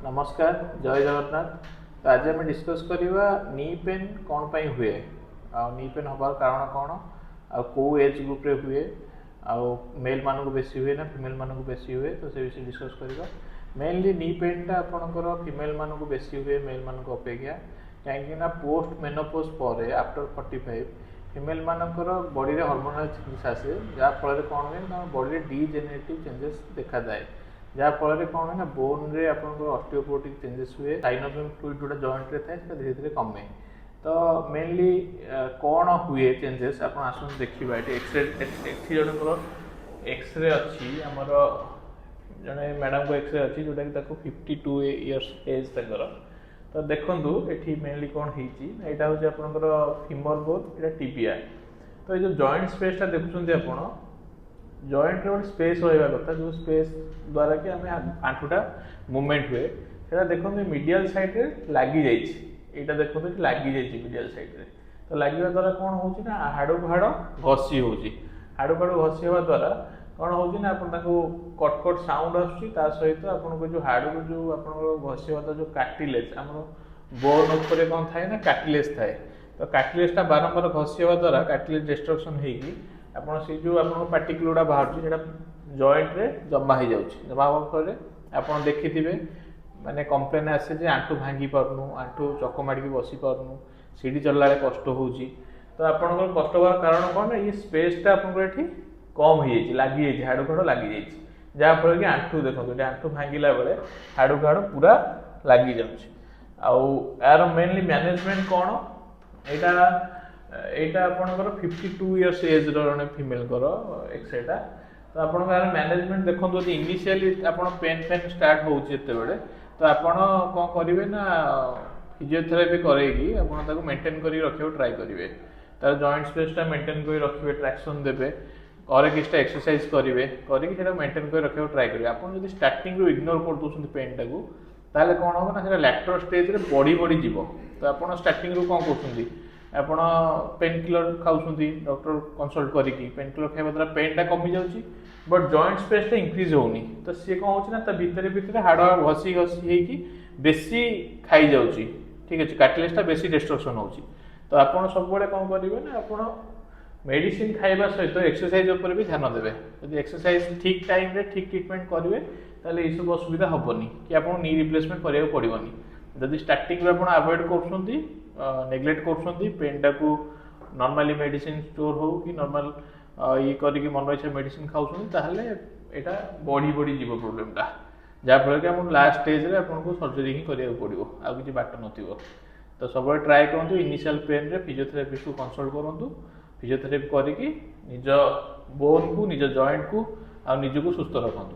नमस्कार जय जगन्नाथ। तो आज आम डिस्कस करवा नी पेन कौन पाई हुए नी पेन हबार कारण कौन आउ एज ग्रुप रे हुए आउ मेल मानक बेसी हुए ना फीमेल मानक बेसी हुए तो से विषय डिस्कस करवा। मेनली नी पेन टा आपणकर फीमेल मानक बेसी हुए मेल मानक अपेक्षा कहीं पोस्ट मेनोपोज पर आफ्टर 45 फीमेल मानकर बॉडी रे हार्मोनल चेंजेस आसे जहाँफल कौन हुए बॉडी रे डीजेनेरेटिव चेंजेस देखा जाए जहाँफल कौन है ना बोन रे आपंकर ऑस्टियोपोरोटिक चेंजेस हुए साइनोवियम फ्लूइड जोटा जॉइंट रे थाए धीरे धीरे कमे। तो मेनली कौन हुए चेंजेस आप आसुन देखा ये एक्सरे जनकर एक्सरे अच्छी आमर जड़े मैडम को एक्सरे अच्छी जोटा कि 52 इयर्स एज तक। तो देखूँ ये मेनली कौन होता हूँ आपंकर फीमर बोन यहाँ टिबिया। तो ये जो जॉइंट स्पेसटा देखुं आप जॉइंट रे स्पेस रहा कथा जो स्पेस द्वारा कि आम आंठुटा मूवमेंट हुए से देखो मीडियल साइड रे लगी जाइए देखो लगी जाइए मीडियल साइड रे। तो लगे द्वारा कौन होना हाड़ को हाड़ घसी हो हाड़ को हाड़ घसी हवा द्वारा कौन होना आपको कटकट साउंड आसा सहित आपको जो हाड़ को जो आप घसी हवा जो कार्टिलेज आम बोन उपर कौन थाए ना कार्टिलेज थाए। तो कार्टिलेजटा बारंबार घसी हवा द्वारा कार्टिलेज डिस्ट्रक्शन होगी आपन से जो आपन पार्टिकल गुड़ा बाहर जेटा जॉइंट रे जमा हो जाउछि जमा होबा फले आपन देखिथिबे माने कंप्लेन आसे जे आंठू भांगी पारनु आंठू चक माडी बसी पारनु सीढ़ी चलला कष्ट होउछि। तो आपन कष्ट होबार कारण कोन ये स्पेसटा आपन एठी कम हो जाइछि लागि जाइछि हाड़ को लागि जाइछि जहाँ फल कि आंठू देखो आंठू भांगिला बेले हाड़ को हाड़ पूरा लागि जाउछि। आउ यार मेनली मैनेजमेंट कौन एटा एटा आपनकर 52 इयर्स एज रे फीमेल एक्सरेटा। तो आपन मैनेजमेंट देखो जो इनिशियली आपन पेन पेन स्टार्ट होते तो आपन कौन करेंगे ना फिजियोथेरापी करेगी आपन मेंटेन कर रखा ट्राए करेंगे तार जॉइंट स्पेसटा मेंटेन कर रखिए ट्रैक्शन देवे और किसी एक्सरसाइज करेंगे करके मेंटेन कर रखा ट्राए करेंगे। आपन जो स्टार्टिंग रू इग्नोर कर दौरान पेनटा को ताले कौन हम ना लैटरल स्टेज रे बढ़ी बढ़ी जीव। तो आपन स्टार्टिंग रू कौन कर आपण पेन किलर खाऊँ डॉक्टर कंसल्ट करी पेन किलर खाଇବା द्वारा पेनटा कमी जाऊँगी बट जॉइंट स्पेसटा इंक्रीज होनी। तो सी कौन होना भितर भितर हाड़ घसी घसी बेसी खाई जाऊँगी ठीक अच्छे कार्टिलेजटा बेसी डिस्ट्रक्शन होची। तो आपड़ सब कौन करेंगे ना आप मेडिसिन खाଇବା सहित एक्सरसाइज उपर भी ध्यान देवे। जब एक्सरसाइज ठीक टाइम रे ठीक ट्रिटमेंट करेंगे ताले ये सब असुविधा हेनी कि आपको नी रिप्लेसमेंट कराया पड़ोनी। जदि स्टार्टिंग आप अवॉइड कर नेग्लेक्ट कर पेनटा को नॉर्मली मेडिसिन स्टोर हो कि नॉर्मल ये करके मन इच्छा मेडिसिन खाऊँ ताहले एटा बढ़ी बढ़ी जीव प्रोब्लेमटा जहाँफल कि आप लास्ट स्टेज रे आपको सर्जरी ही करा पड़ो आउ कि बाट नथिबो। तो सब ट्राए करूँ इनिशियल पेन रे फिजियोथेरापिस्ट को कंसल्ट करूँ फिजियोथेरापी करके निज बोन को निज जॉइंट को आ निज को सुस्थ रखुँ।